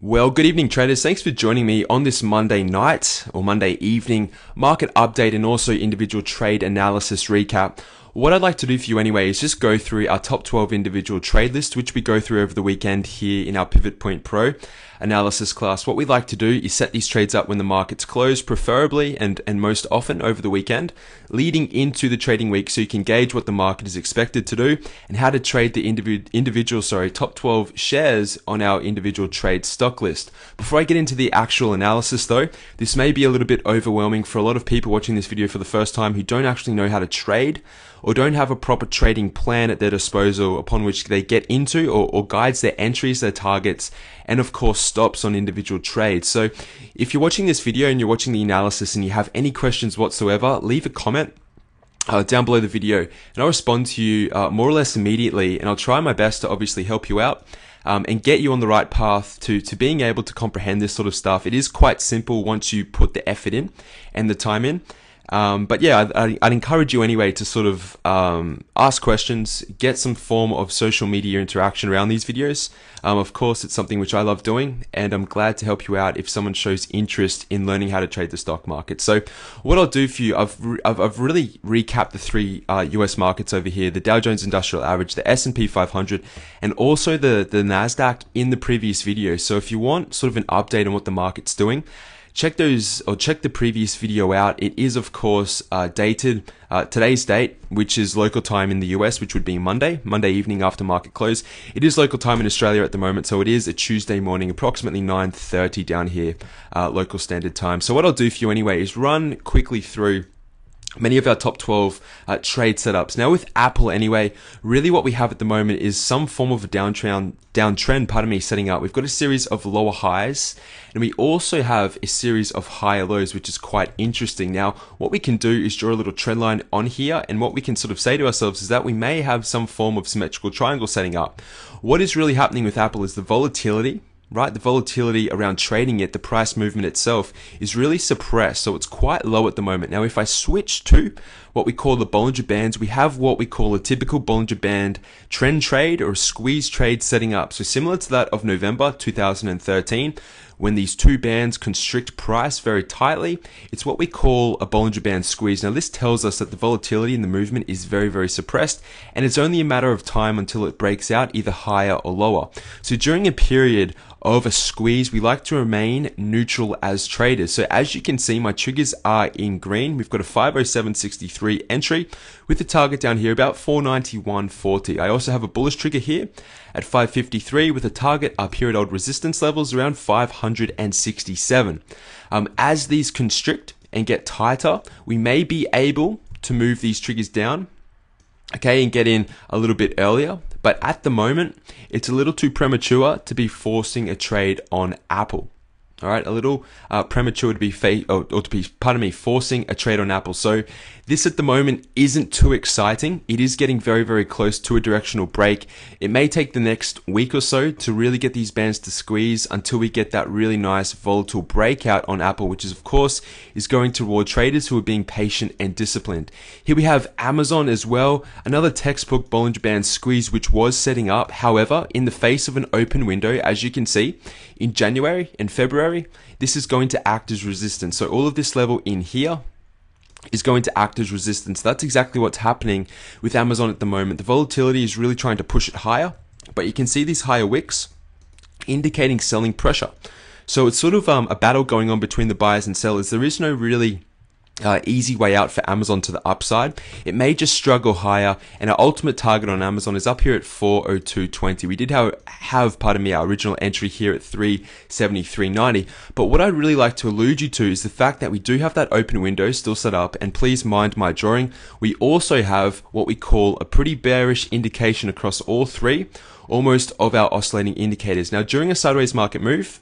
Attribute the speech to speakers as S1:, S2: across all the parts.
S1: Well, good evening traders. Thanks for joining me on this Monday night or Monday evening market update and also individual trade analysis recap. What I'd like to do for you anyway is just go through our top 12 individual trade list, which we go through over the weekend here in our Pivot Point Pro analysis class. What we like to do is set these trades up when the markets close, preferably and most often over the weekend, leading into the trading week so you can gauge what the market is expected to do and how to trade the individual top 12 shares on our individual trade stock list. Before I get into the actual analysis though, this may be a little bit overwhelming for a lot of people watching this video for the first time who don't actually know how to trade or don't have a proper trading plan at their disposal upon which they get into or guides their entries, their targets, and of course stops on individual trades. So if you're watching this video and you're watching the analysis and you have any questions whatsoever, leave a comment down below the video and I'll respond to you more or less immediately, and I'll try my best to obviously help you out and get you on the right path to being able to comprehend this sort of stuff. It is quite simple once you put the effort in and the time in. But yeah, I'd encourage you anyway to sort of ask questions, get some form of social media interaction around these videos. Of course, it's something which I love doing, and I'm glad to help you out if someone shows interest in learning how to trade the stock market. So what I'll do for you, I've really recapped the three US markets over here: the Dow Jones Industrial Average, the S&P 500, and also the Nasdaq in the previous video. So if you want sort of an update on what the market's doing, check the previous video out. It is of course dated today's date, which is local time in the US, which would be Monday evening after market close. It is local time in Australia at the moment, so it is a Tuesday morning, approximately 9:30 down here, local standard time. So what I'll do for you anyway is run quickly through many of our top 12 trade setups. Now with Apple anyway, really what we have at the moment is some form of a downtrend, setting up. We've got a series of lower highs and we also have a series of higher lows, which is quite interesting. Now what we can do is draw a little trend line on here, and what we can sort of say to ourselves is that we may have some form of symmetrical triangle setting up. What is really happening with Apple is the volatility, right? The volatility around trading it, the price movement itself is really suppressed. So it's quite low at the moment. Now, if I switch to what we call the Bollinger Bands, we have what we call a typical Bollinger Band trend trade or a squeeze trade setting up. So similar to that of November 2013, when these two bands constrict price very tightly, it's what we call a Bollinger Band squeeze. Now this tells us that the volatility in the movement is very, very suppressed, and it's only a matter of time until it breaks out either higher or lower. So during a period of a squeeze, we like to remain neutral as traders. So as you can see, my triggers are in green. We've got a 507.63 entry with the target down here about 491.40. I also have a bullish trigger here at 553 with a target up here at old resistance levels around 567. As these constrict and get tighter, we may be able to move these triggers down, okay, and get in a little bit earlier. But at the moment, it's a little too premature to be forcing a trade on Apple. All right, a little premature to be forcing a trade on Apple. So this at the moment isn't too exciting. It is getting very, very close to a directional break. It may take the next week or so to really get these bands to squeeze until we get that really nice volatile breakout on Apple, which is of course is going to reward traders who are being patient and disciplined. Here we have Amazon as well, another textbook Bollinger Band squeeze which was setting up. However, in the face of an open window, as you can see, in January and February, this is going to act as resistance. So all of this level in here is going to act as resistance. That's exactly what's happening with Amazon at the moment. The volatility is really trying to push it higher, but you can see these higher wicks indicating selling pressure. So it's sort of a battle going on between the buyers and sellers. There is no really easy way out for Amazon to the upside. It may just struggle higher, and our ultimate target on Amazon is up here at 402.20. We did have our original entry here at 373.90. But what I'd really like to allude you to is the fact that we do have that open window still set up, and please mind my drawing. We also have what we call a pretty bearish indication across all three, almost of our oscillating indicators. Now, during a sideways market move,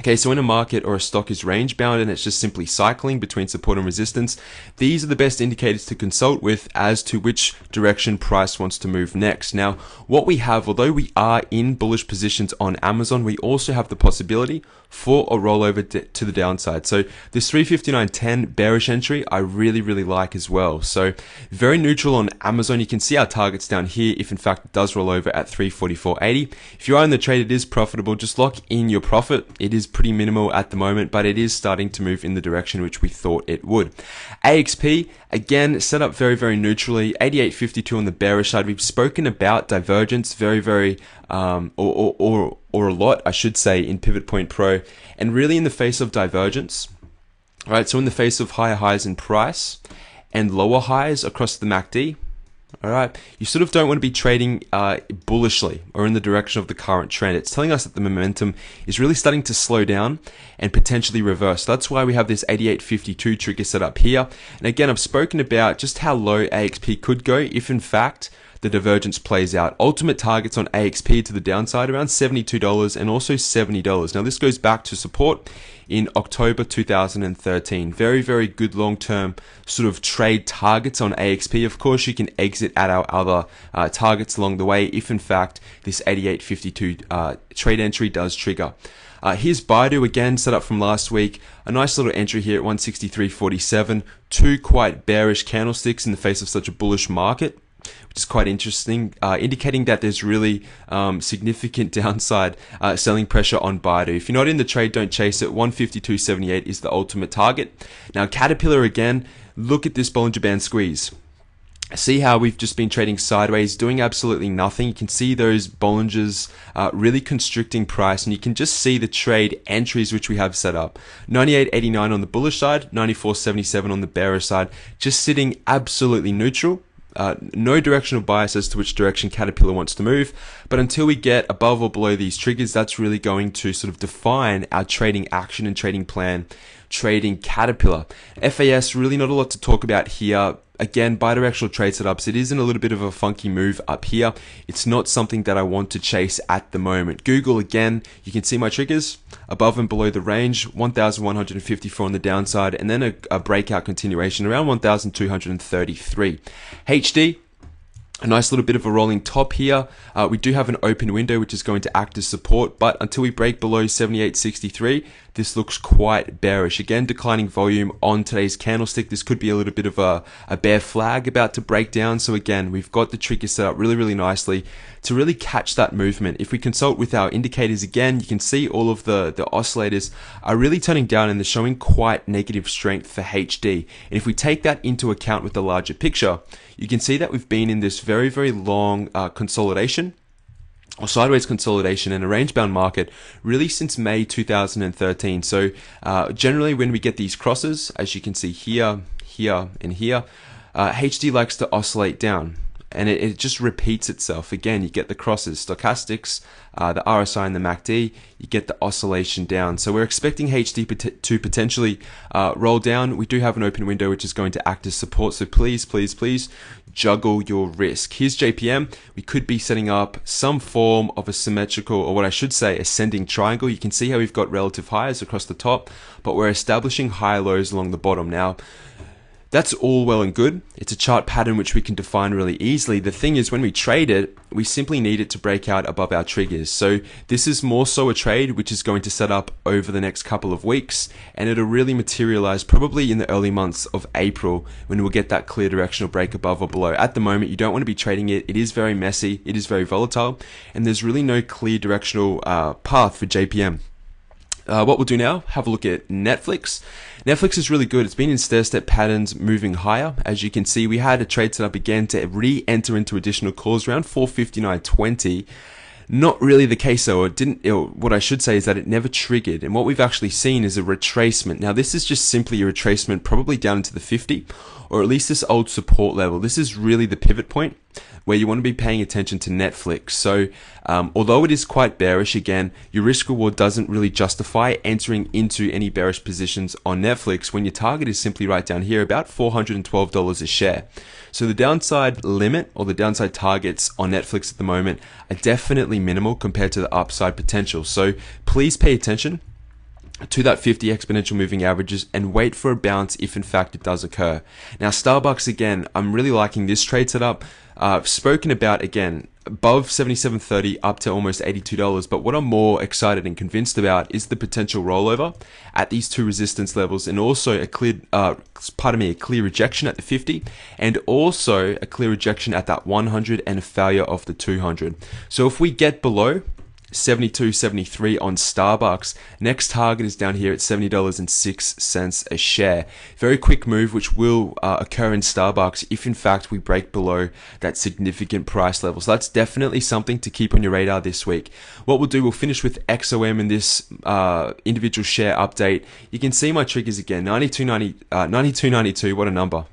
S1: Okay, so when a market or a stock is range bound and it's just simply cycling between support and resistance, these are the best indicators to consult with as to which direction price wants to move next. Now, what we have, although we are in bullish positions on Amazon, we also have the possibility for a rollover to the downside. So this 359.10 bearish entry, I really like as well. So very neutral on Amazon. You can see our targets down here if in fact it does roll over at 344.80. If you are in the trade, it is profitable. Just lock in your profit. It is pretty minimal at the moment, but it is starting to move in the direction which we thought it would. AXP, again, set up very neutrally. 88.52 on the bearish side. We've spoken about divergence very or a lot, I should say, in Pivot Point Pro, and really in the face of divergence, right? So in the face of higher highs in price and lower highs across the MACD, all right, you sort of don't want to be trading bullishly or in the direction of the current trend. It's telling us that the momentum is really starting to slow down and potentially reverse. That's why we have this 88.52 trigger set up here. And again, I've spoken about just how low AXP could go if in fact the divergence plays out. Ultimate targets on AXP to the downside around $72 and also $70. Now this goes back to support in October 2013. Very good long-term sort of trade targets on AXP. Of course, you can exit at our other targets along the way if in fact this 88.52 trade entry does trigger. Here's Baidu again, set up from last week. A nice little entry here at 163.47. Two quite bearish candlesticks in the face of such a bullish market, which is quite interesting, indicating that there's really significant downside selling pressure on Baidu. If you're not in the trade, don't chase it. 152.78 is the ultimate target. Now, Caterpillar again, look at this Bollinger Band squeeze. See how we've just been trading sideways, doing absolutely nothing. You can see those Bollingers really constricting price, and you can just see the trade entries which we have set up. 98.89 on the bullish side, 94.77 on the bearish side, just sitting absolutely neutral. No directional bias as to which direction Caterpillar wants to move, but until we get above or below these triggers, that's really going to sort of define our trading action and trading plan, trading Caterpillar. FAS, really not a lot to talk about here. Again, bidirectional trade setups, it is in a little bit of a funky move up here. It's not something that I want to chase at the moment. Google, again, you can see my triggers above and below the range, 1,154 on the downside, and then a breakout continuation around 1,233. HD, a nice little bit of a rolling top here. We do have an open window which is going to act as support, but until we break below 78.63, this looks quite bearish. Again, declining volume on today's candlestick. This could be a little bit of a bear flag about to break down. So again, we've got the trigger set up really nicely to really catch that movement. If we consult with our indicators again, you can see all of the oscillators are really turning down and they're showing quite negative strength for HD. And if we take that into account with the larger picture, you can see that we've been in this very long consolidation or sideways consolidation in a range-bound market really since May 2013. So generally when we get these crosses, as you can see here, and here, HD likes to oscillate down. And it just repeats itself. Again, you get the crosses, stochastics, the RSI and the MACD, you get the oscillation down. So we're expecting HD to potentially roll down. We do have an open window which is going to act as support. So please juggle your risk. Here's JPM. We could be setting up some form of a symmetrical, or what I should say, ascending triangle. You can see how we've got relative highs across the top, but we're establishing high lows along the bottom. Now, that's all well and good. It's a chart pattern which we can define really easily. The thing is, when we trade it, we simply need it to break out above our triggers. So this is more so a trade which is going to set up over the next couple of weeks, and it'll really materialize probably in the early months of April when we'll get that clear directional break above or below. At the moment, you don't want to be trading it. It is very messy. It is very volatile, and there's really no clear directional path for JPM. What we'll do now, have a look at Netflix. Netflix is really good. It's been in stair-step patterns moving higher. As you can see, we had a trade set up again to re-enter into additional calls around 459.20. Not really the case though. What I should say is that it never triggered, and what we've actually seen is a retracement. Now this is just simply a retracement, probably down into the 50, or at least this old support level. This is really the pivot point where you want to be paying attention to Netflix. So although it is quite bearish, again, your risk reward doesn't really justify entering into any bearish positions on Netflix when your target is simply right down here, about $412 a share. So the downside limit or the downside targets on Netflix at the moment are definitely minimal compared to the upside potential. So please pay attention to that 50 exponential moving averages and wait for a bounce if in fact it does occur. Now Starbucks, again, I'm really liking this trade setup. I've spoken about, again, above $77.30 up to almost $82, but what I'm more excited and convinced about is the potential rollover at these two resistance levels, and also a clear rejection at the 50, and also a clear rejection at that 100 and a failure of the 200. So if we get below 72.73 on Starbucks, next target is down here at $70.06 a share. Very quick move which will occur in Starbucks if in fact we break below that significant price level. So that's definitely something to keep on your radar this week. What we'll do, we'll finish with XOM in this individual share update. You can see my triggers again, 92.92, what a number.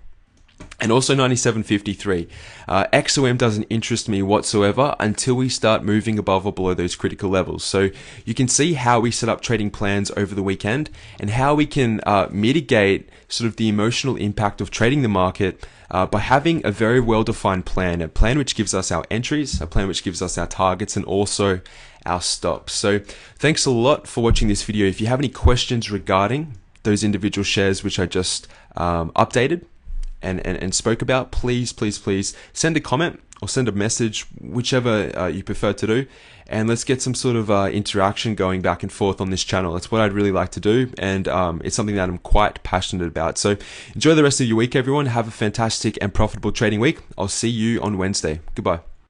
S1: And also 97.53. XOM doesn't interest me whatsoever until we start moving above or below those critical levels. So you can see how we set up trading plans over the weekend and how we can mitigate sort of the emotional impact of trading the market by having a very well-defined plan, a plan which gives us our entries, a plan which gives us our targets, and also our stops. So thanks a lot for watching this video. If you have any questions regarding those individual shares which I just updated and spoke about, please send a comment or send a message, whichever you prefer to do, and let's get some sort of interaction going back and forth on this channel. That's what I'd really like to do, and it's something that I'm quite passionate about. So enjoy the rest of your week, everyone. Have a fantastic and profitable trading week. I'll see you on Wednesday. Goodbye.